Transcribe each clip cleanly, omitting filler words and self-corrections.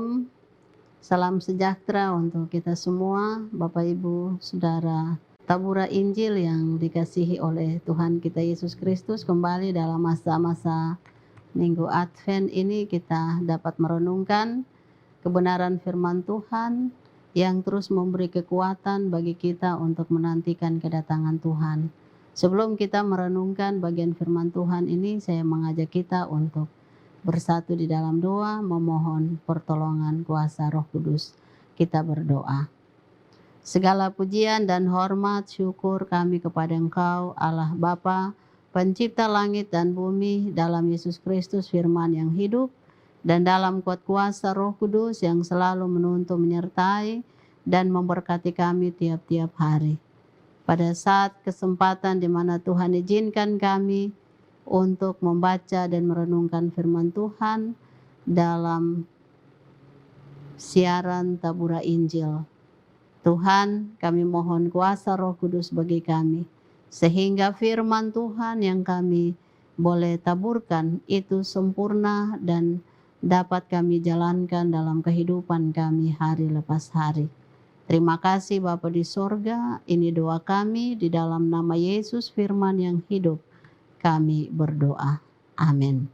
Shalom, salam sejahtera untuk kita semua, Bapak Ibu, Saudara. Tabura Injil yang dikasihi oleh Tuhan kita Yesus Kristus, kembali dalam masa-masa Minggu Advent ini kita dapat merenungkan kebenaran firman Tuhan yang terus memberi kekuatan bagi kita untuk menantikan kedatangan Tuhan. Sebelum kita merenungkan bagian firman Tuhan ini, saya mengajak kita untuk bersatu di dalam doa, memohon pertolongan kuasa Roh Kudus. Kita berdoa. Segala pujian dan hormat syukur kami kepada Engkau, Allah Bapa, Pencipta langit dan bumi, dalam Yesus Kristus firman yang hidup, dan dalam kuat kuasa Roh Kudus yang selalu menuntun, menyertai, dan memberkati kami tiap-tiap hari. Pada saat kesempatan di mana Tuhan izinkan kami untuk membaca dan merenungkan firman Tuhan dalam siaran Tabura Injil. Tuhan, kami mohon kuasa Roh Kudus bagi kami, sehingga firman Tuhan yang kami boleh taburkan itu sempurna dan dapat kami jalankan dalam kehidupan kami hari lepas hari. Terima kasih Bapa di sorga, ini doa kami di dalam nama Yesus firman yang hidup. Kami berdoa. Amin.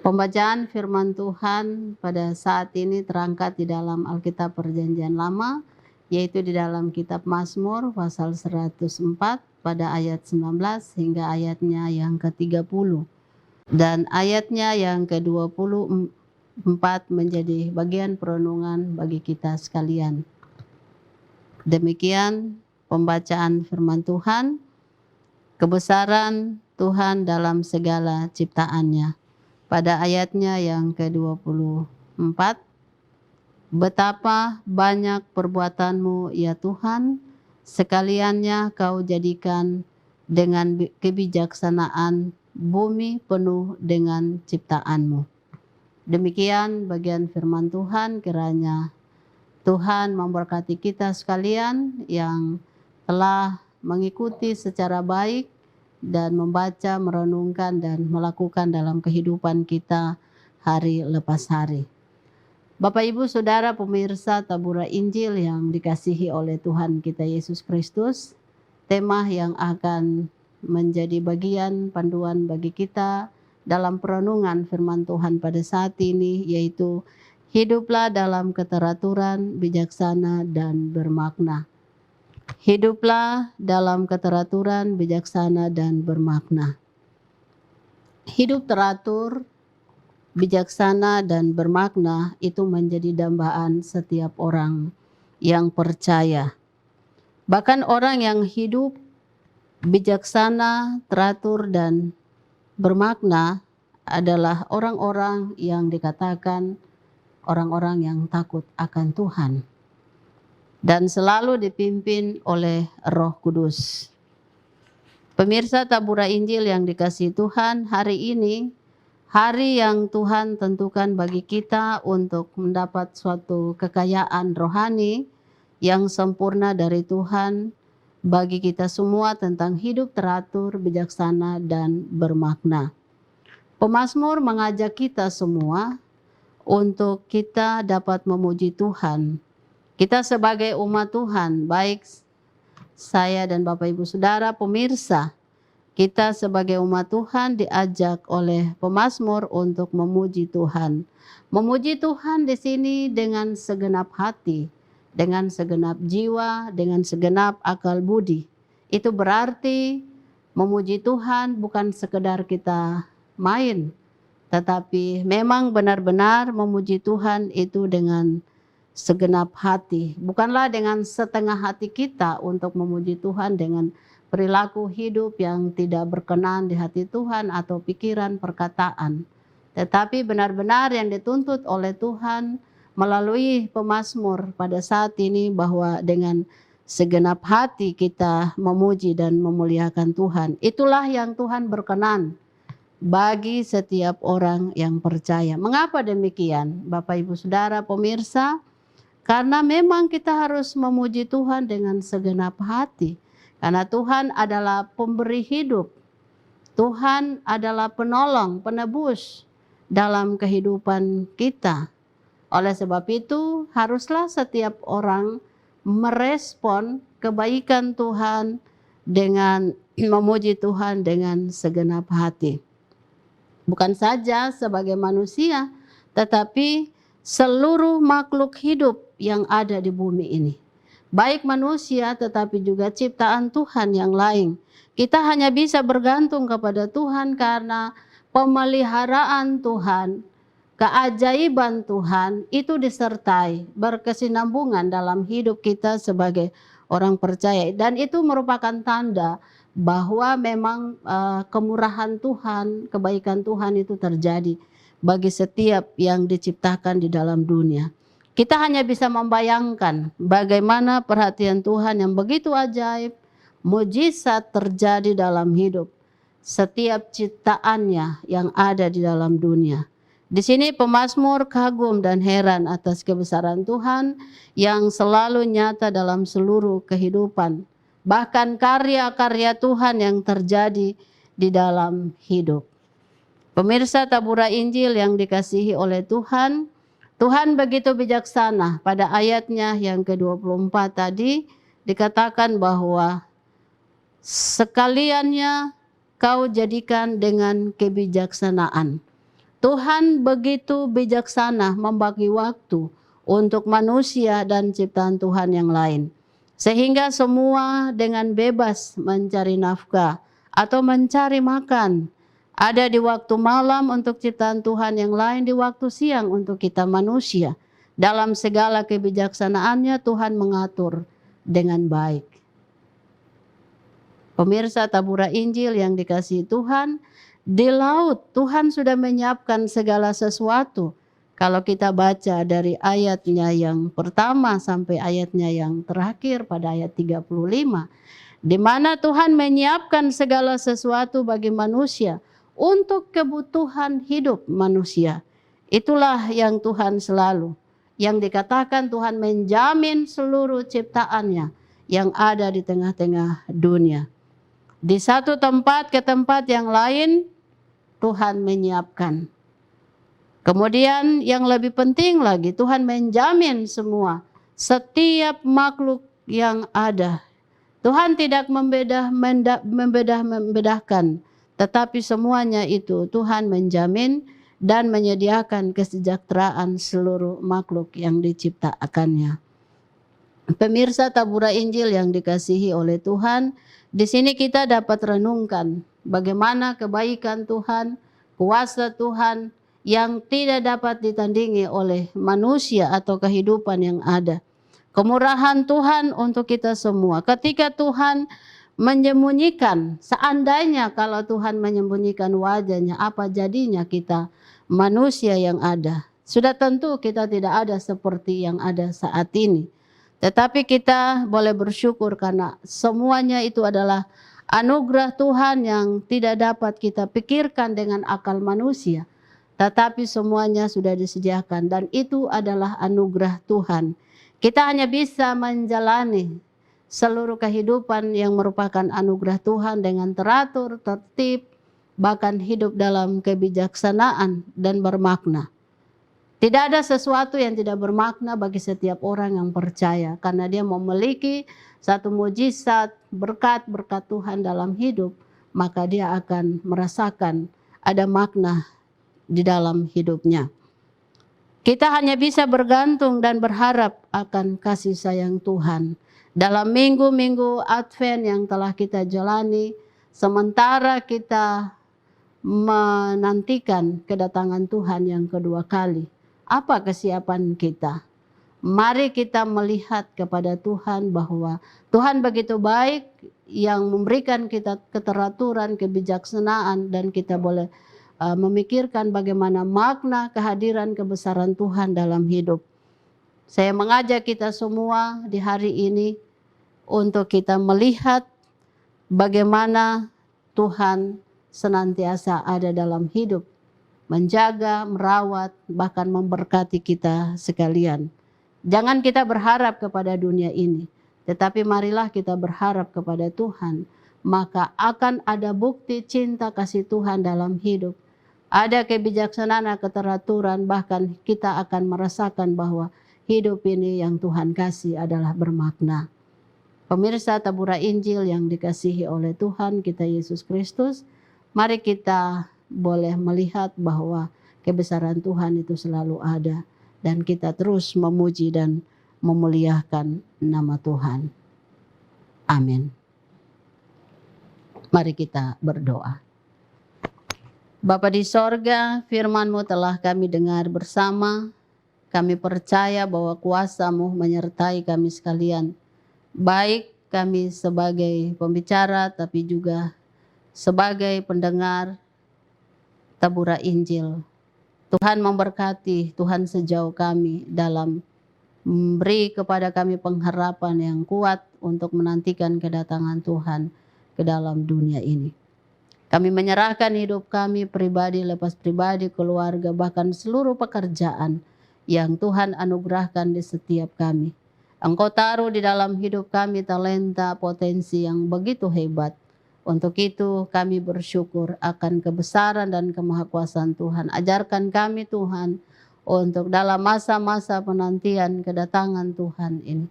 Pembacaan firman Tuhan pada saat ini terangkat di dalam Alkitab Perjanjian Lama, yaitu di dalam kitab Mazmur pasal 104 pada ayat 19 hingga ayatnya yang ke-30. Dan ayatnya yang ke-24 menjadi bagian perenungan bagi kita sekalian. Demikian pembacaan firman Tuhan. Kebesaran Tuhan dalam segala ciptaannya. Pada ayatnya yang ke-24, betapa banyak perbuatanmu ya Tuhan, sekaliannya kau jadikan dengan kebijaksanaan bumi penuh dengan ciptaanmu. Demikian bagian firman Tuhan, kiranya Tuhan memberkati kita sekalian yang telah mengikuti secara baik dan membaca, merenungkan dan melakukan dalam kehidupan kita hari lepas hari. Bapak Ibu Saudara pemirsa Tabura Injil yang dikasihi oleh Tuhan kita Yesus Kristus, tema yang akan menjadi bagian panduan bagi kita dalam perenungan firman Tuhan pada saat ini, yaitu hiduplah dalam keteraturan, bijaksana dan bermakna. Hiduplah dalam keteraturan, bijaksana, dan bermakna. Hidup teratur, bijaksana, dan bermakna itu menjadi dambaan setiap orang yang percaya. Bahkan orang yang hidup bijaksana, teratur, dan bermakna adalah orang-orang yang dikatakan orang-orang yang takut akan Tuhan dan selalu dipimpin oleh Roh Kudus. Pemirsa Tabura Injil yang dikasihi Tuhan, hari ini hari yang Tuhan tentukan bagi kita untuk mendapat suatu kekayaan rohani yang sempurna dari Tuhan bagi kita semua tentang hidup teratur, bijaksana, dan bermakna. Pemazmur mengajak kita semua untuk kita dapat memuji Tuhan. Kita sebagai umat Tuhan, baik saya dan Bapak Ibu Saudara pemirsa, kita sebagai umat Tuhan diajak oleh pemazmur untuk memuji Tuhan. Memuji Tuhan di sini dengan segenap hati, dengan segenap jiwa, dengan segenap akal budi. Itu berarti memuji Tuhan bukan sekedar kita main, tetapi memang benar-benar memuji Tuhan itu dengan segenap hati, bukanlah dengan setengah hati kita untuk memuji Tuhan dengan perilaku hidup yang tidak berkenan di hati Tuhan atau pikiran, perkataan. Tetapi benar-benar yang dituntut oleh Tuhan melalui pemazmur pada saat ini bahwa dengan segenap hati kita memuji dan memuliakan Tuhan. Itulah yang Tuhan berkenan bagi setiap orang yang percaya. Mengapa demikian, Bapak Ibu Saudara pemirsa? Karena memang kita harus memuji Tuhan dengan segenap hati. Karena Tuhan adalah pemberi hidup. Tuhan adalah penolong, penebus. dalam kehidupan kita. Oleh sebab itu, haruslah setiap orang merespon kebaikan Tuhan dengan memuji Tuhan dengan segenap hati. Bukan saja sebagai manusia, tetapi seluruh makhluk hidup yang ada di bumi ini. Baik manusia tetapi juga ciptaan Tuhan yang lain. Kita hanya bisa bergantung kepada Tuhan karena pemeliharaan Tuhan, keajaiban Tuhan itu disertai berkesinambungan dalam hidup kita sebagai orang percaya. Dan itu merupakan tanda bahwa memang kemurahan Tuhan, kebaikan Tuhan itu terjadi bagi setiap yang diciptakan di dalam dunia. Kita hanya bisa membayangkan bagaimana perhatian Tuhan yang begitu ajaib, mujizat terjadi dalam hidup setiap ciptaannya yang ada di dalam dunia. Di sini pemazmur kagum dan heran atas kebesaran Tuhan yang selalu nyata dalam seluruh kehidupan. Bahkan karya-karya Tuhan yang terjadi di dalam hidup. Pemirsa Tabura Injil yang dikasihi oleh Tuhan, Tuhan begitu bijaksana. Pada ayatnya yang ke-24 tadi dikatakan bahwa sekaliannya kau jadikan dengan kebijaksanaan. Tuhan begitu bijaksana membagi waktu untuk manusia dan ciptaan Tuhan yang lain. Sehingga semua dengan bebas mencari nafkah atau mencari makan. Ada di waktu malam untuk ciptaan Tuhan yang lain, di waktu siang untuk kita manusia. Dalam segala kebijaksanaannya Tuhan mengatur dengan baik. Pemirsa Tabura Injil yang dikasihi Tuhan, di laut Tuhan sudah menyiapkan segala sesuatu. Kalau kita baca dari ayatnya yang pertama sampai ayatnya yang terakhir pada ayat 35. Di mana Tuhan menyiapkan segala sesuatu bagi manusia untuk kebutuhan hidup manusia. Itulah yang Tuhan selalu. Yang dikatakan Tuhan menjamin seluruh ciptaannya yang ada di tengah-tengah dunia. Di satu tempat ke tempat yang lain Tuhan menyiapkan. Kemudian yang lebih penting lagi, Tuhan menjamin semua, setiap makhluk yang ada. Tuhan tidak membedah-bedahkan, tetapi semuanya itu Tuhan menjamin dan menyediakan kesejahteraan seluruh makhluk yang diciptakannya. Pemirsa Tabura Injil yang dikasihi oleh Tuhan, di sini kita dapat renungkan bagaimana kebaikan Tuhan, kuasa Tuhan yang tidak dapat ditandingi oleh manusia atau kehidupan yang ada. Kemurahan Tuhan untuk kita semua. Ketika Tuhan menyembunyikan, seandainya kalau Tuhan menyembunyikan wajahnya, apa jadinya kita manusia yang ada? Sudah tentu kita tidak ada seperti yang ada saat ini. Tetapi kita boleh bersyukur karena semuanya itu adalah anugerah Tuhan yang tidak dapat kita pikirkan dengan akal manusia. Tetapi semuanya sudah disediakan dan itu adalah anugerah Tuhan. Kita hanya bisa menjalani seluruh kehidupan yang merupakan anugerah Tuhan dengan teratur, tertib, bahkan hidup dalam kebijaksanaan dan bermakna. Tidak ada sesuatu yang tidak bermakna bagi setiap orang yang percaya karena dia memiliki satu mujizat, berkat-berkat Tuhan dalam hidup, maka dia akan merasakan ada makna di dalam hidupnya. Kita hanya bisa bergantung dan berharap akan kasih sayang Tuhan. Dalam minggu-minggu Advent yang telah kita jalani, sementara kita menantikan kedatangan Tuhan yang kedua kali. Apa kesiapan kita? Mari kita melihat kepada Tuhan bahwa Tuhan begitu baik yang memberikan kita keteraturan, kebijaksanaan dan kita boleh memikirkan bagaimana makna kehadiran kebesaran Tuhan dalam hidup. Saya mengajak kita semua di hari ini untuk kita melihat bagaimana Tuhan senantiasa ada dalam hidup, menjaga, merawat, bahkan memberkati kita sekalian. Jangan kita berharap kepada dunia ini, tetapi marilah kita berharap kepada Tuhan. Maka akan ada bukti cinta kasih Tuhan dalam hidup. ada kebijaksanaan, keteraturan, bahkan kita akan merasakan bahwa hidup ini yang Tuhan kasih adalah bermakna. Pemirsa Tabura Injil yang dikasihi oleh Tuhan kita Yesus Kristus, mari kita boleh melihat bahwa kebesaran Tuhan itu selalu ada, dan kita terus memuji dan memuliakan nama Tuhan. Amin. Mari kita berdoa. Bapa di sorga, firman-Mu telah kami dengar bersama. Kami percaya bahwa kuasa-Mu menyertai kami sekalian. Baik kami sebagai pembicara, tapi juga sebagai pendengar Tabura Injil. Tuhan memberkati, Tuhan sejauh kami dalam memberi kepada kami pengharapan yang kuat untuk menantikan kedatangan Tuhan ke dalam dunia ini. Kami menyerahkan hidup kami pribadi, lepas pribadi, keluarga, bahkan seluruh pekerjaan yang Tuhan anugerahkan di setiap kami. Engkau taruh di dalam hidup kami talenta, potensi yang begitu hebat. Untuk itu kami bersyukur akan kebesaran dan kemahakuasaan Tuhan. Ajarkan kami Tuhan untuk dalam masa-masa penantian kedatangan Tuhan ini.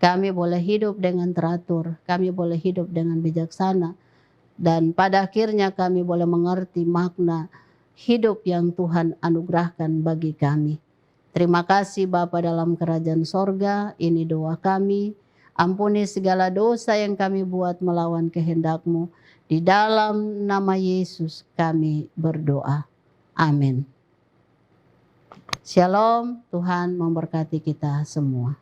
Kami boleh hidup dengan teratur, kami boleh hidup dengan bijaksana. Dan pada akhirnya kami boleh mengerti makna hidup yang Tuhan anugerahkan bagi kami. Terima kasih Bapa dalam kerajaan sorga, ini doa kami. Ampuni segala dosa yang kami buat melawan kehendak-Mu. Di dalam nama Yesus kami berdoa. Amin. Shalom, Tuhan memberkati kita semua.